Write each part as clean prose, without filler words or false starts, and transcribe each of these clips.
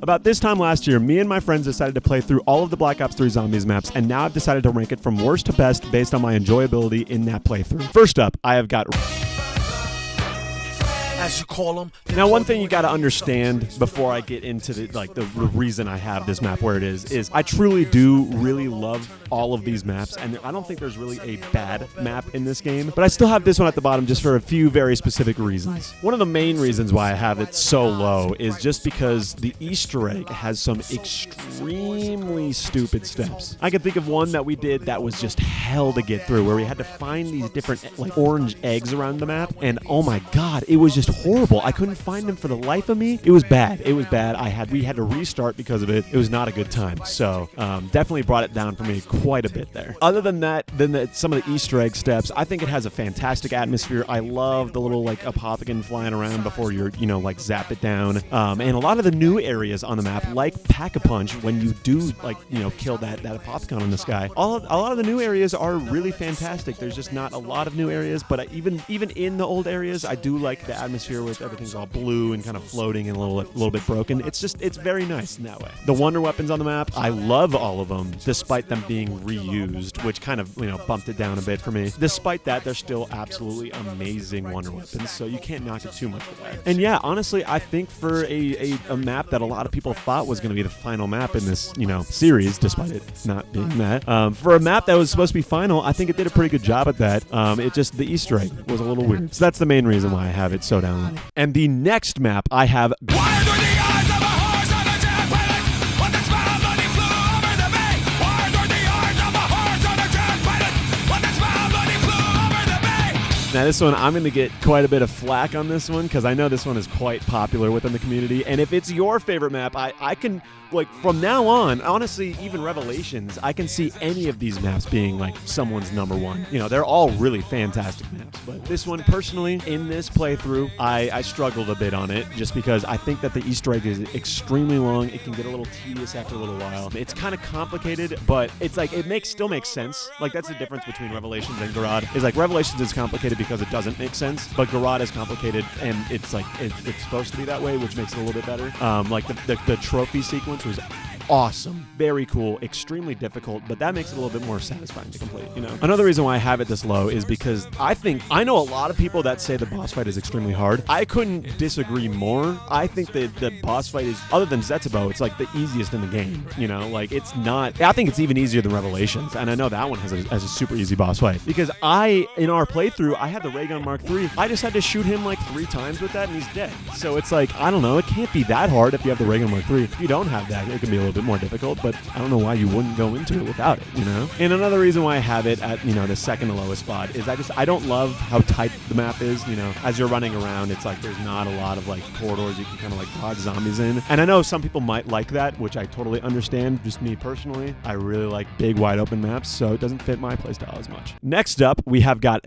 About this time last year, me and my friends decided to play through all of the Black Ops 3 Zombies maps, and now I've decided to rank it from worst to best based on my enjoyability in that playthrough. First up, I have got... As you call them. Now, one thing you got to understand before I get into the reason I have this map where it is I truly do really love all of these maps, and I don't think there's really a bad map in this game, but I still have this one at the bottom just for a few very specific reasons. One of the main reasons why I have it so low is just because the Easter egg has some extremely stupid steps. I can think of one that we did that was just hell to get through, where we had to find these different orange eggs around the map, and oh my god, it was just horrible. I couldn't find them for the life of me. It was bad. It was bad. We had to restart because of it. It was not a good time. So definitely brought it down for me quite a bit there. Other than that, some of the Easter egg steps, I think it has a fantastic atmosphere. I love the little Apothicon flying around before you're zap it down. And a lot of the new areas on the map, like Pack-a-Punch, when you do kill that Apothicon in the sky. A lot of the new areas are really fantastic. There's just not a lot of new areas, but even in the old areas, I do like the atmosphere with everything's all blue and kind of floating and a little bit broken. It's very nice in that way. The wonder weapons on the map, I love all of them, despite them being reused, which kind of bumped it down a bit for me. Despite that, they're still absolutely amazing wonder weapons, so you can't knock it too much for that. And yeah, honestly, I think for a map that a lot of people thought was going to be the final map in this series, despite it not being that, for a map that was supposed to be final, I think it did a pretty good job at that. The Easter egg was a little weird, so that's the main reason why I have it so down. And the next map I have... Now this one, I'm going to get quite a bit of flack on this one because I know this one is quite popular within the community. And if it's your favorite map, I can, from now on, honestly, even Revelations, I can see any of these maps being, someone's number one. They're all really fantastic maps. But this one, personally, in this playthrough, I struggled a bit on it just because I think that the Easter egg is extremely long. It can get a little tedious after a little while. It's kind of complicated, but it's it still makes sense. That's the difference between Revelations and Garrote. Is Revelations is complicated because it doesn't make sense, but Garrote is complicated and it's supposed to be that way, which makes it a little bit better. The trophy sequence was awesome, very cool, extremely difficult, but that makes it a little bit more satisfying to complete. Another reason why I have it this low is because I know a lot of people that say the boss fight is extremely hard. I couldn't disagree more. I think that the boss fight is, other than Zetsubo, it's the easiest in the game. It's not. I think it's even easier than Revelations, and I know that one has a super easy boss fight because in our playthrough, I had the Ray Gun Mark III. I just had to shoot him 3 times with that, and he's dead. So it's I don't know. It can't be that hard if you have the Ray Gun Mark III. If you don't have that, it can be a little bit more difficult, but I don't know why you wouldn't go into it without it, And another reason why I have it at, the second to lowest spot is I don't love how tight the map is, As you're running around, it's there's not a lot of corridors you can kind of dodge zombies in. And I know some people might like that, which I totally understand. Just me personally, I really like big, wide open maps, so it doesn't fit my playstyle as much. Next up, we have got...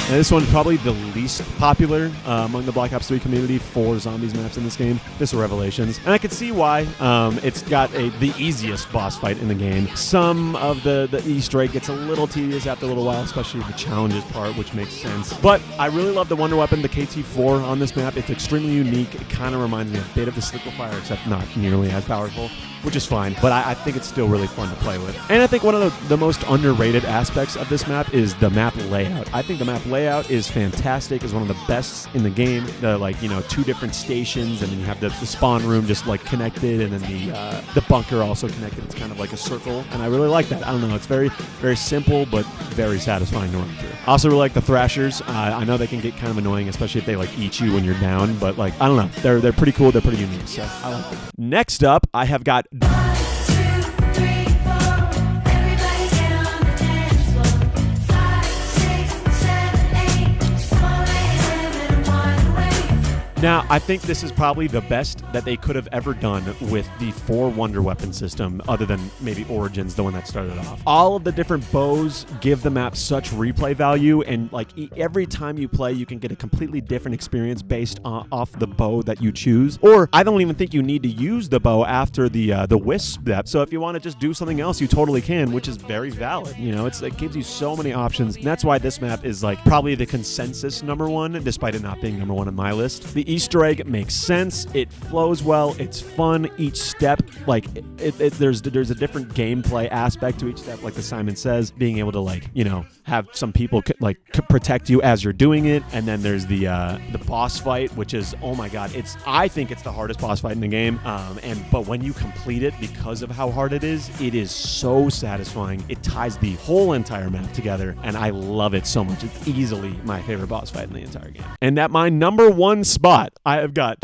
Now, this one's probably the least popular among the Black Ops 3 community for zombies maps in this game. This is Revelations. And I can see why. It's got the easiest boss fight in the game. Some of the Easter egg gets a little tedious after a little while, especially the challenges part, which makes sense. But I really love the wonder weapon, the KT-4 on this map. It's extremely unique. It kind of reminds me a bit of the Sliquifier, except not nearly as powerful, which is fine. But I think it's still really fun to play with. And I think one of the most underrated aspects of this map is the map layout. I think the map layout is fantastic. It's one of the best in the game. The 2 different stations, and then you have the spawn room just connected, and then the bunker also connected. It's kind of like a circle, and I really like that. I don't know. It's very, very simple, but very satisfying to run through. I also really like the Thrashers. I know they can get kind of annoying, especially if they eat you when you're down, but I don't know. They're pretty cool. They're pretty unique, so I like them. Next up, I have got... Now, I think this is probably the best that they could have ever done with the 4 Wonder Weapon system, other than maybe Origins, the one that started off. All of the different bows give the map such replay value, and like every time you play, you can get a completely different experience based off the bow that you choose. Or I don't even think you need to use the bow after the wisp step. So if you want to just do something else, you totally can, which is very valid. You know, it gives you so many options, and that's why this map is like probably the consensus #1, despite it not being #1 on my list. The Easter egg makes sense. It flows well. It's fun. Each step, like there's a different gameplay aspect to each step. Like the Simon Says, being able to like, you know, have some people protect you as you're doing it. And then there's the boss fight, which is, oh my god, I think it's the hardest boss fight in the game. But when you complete it, because of how hard it is so satisfying. It ties the whole entire map together, and I love it so much. It's easily my favorite boss fight in the entire game. And at my #1 spot, I have got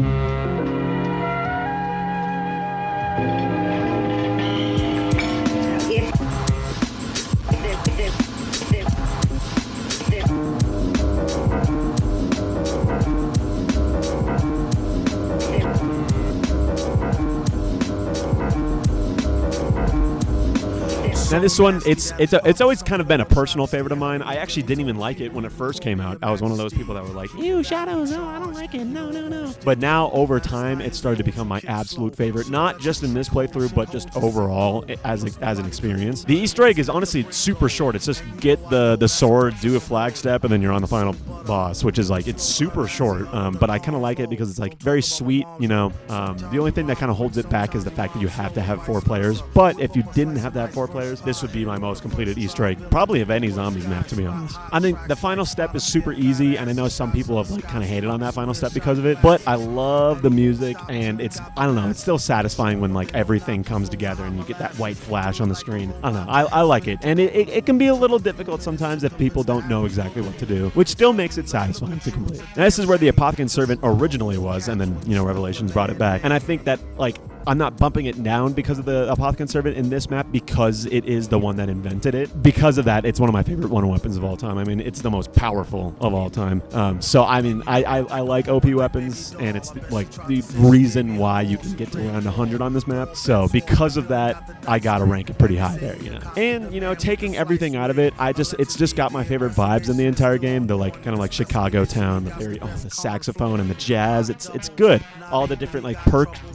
Now this one, it's always kind of been a personal favorite of mine. I actually didn't even like it when it first came out. I was one of those people that were like, ew, Shadow, no, I don't like it, no. But now, over time, it started to become my absolute favorite, not just in this playthrough, but just overall as an experience. The Easter egg is honestly super short. It's just get the sword, do a flag step, and then you're on the final boss, which is like, it's super short, but I kind of like it because it's like very sweet, you know. The only thing that kind of holds it back is the fact that you have to have 4 players, but if you didn't have to have 4 players, this would be my most completed Easter egg, probably of any zombies map, to be honest. I think the final step is super easy, and I know some people have like kind of hated on that final step because of it, but I love the music, and I don't know, it's still satisfying when like everything comes together and you get that white flash on the screen. I don't know, I like it, and it can be a little difficult sometimes if people don't know exactly what to do, which still makes it satisfying to complete. Now, this is where the Apothicon Servant originally was, and then, you know, Revelations brought it back, and I think that like I'm not bumping it down because of the Apothicon Servant in this map, because it is the one that invented it. Because of that, it's one of my favorite Wonder Weapons of all time. I mean, it's the most powerful of all time. So, I mean, I like OP weapons, and it's like the reason why you can get to around 100 on this map. So, because of that, I gotta rank it pretty high there, you know. And, you know, taking everything out of it, it's just got my favorite vibes in the entire game. The like kind of like Chicago town, the saxophone and the jazz. It's good. All the different like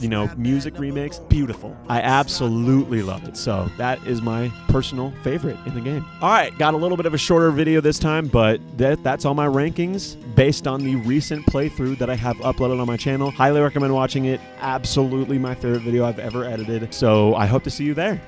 you know, music remakes, beautiful. I absolutely love it. So that is my personal favorite in the game. All right, got a little bit of a shorter video this time, but that's all my rankings based on the recent playthrough that I have uploaded on my channel. Highly recommend watching it. Absolutely my favorite video I've ever edited. So I hope to see you there.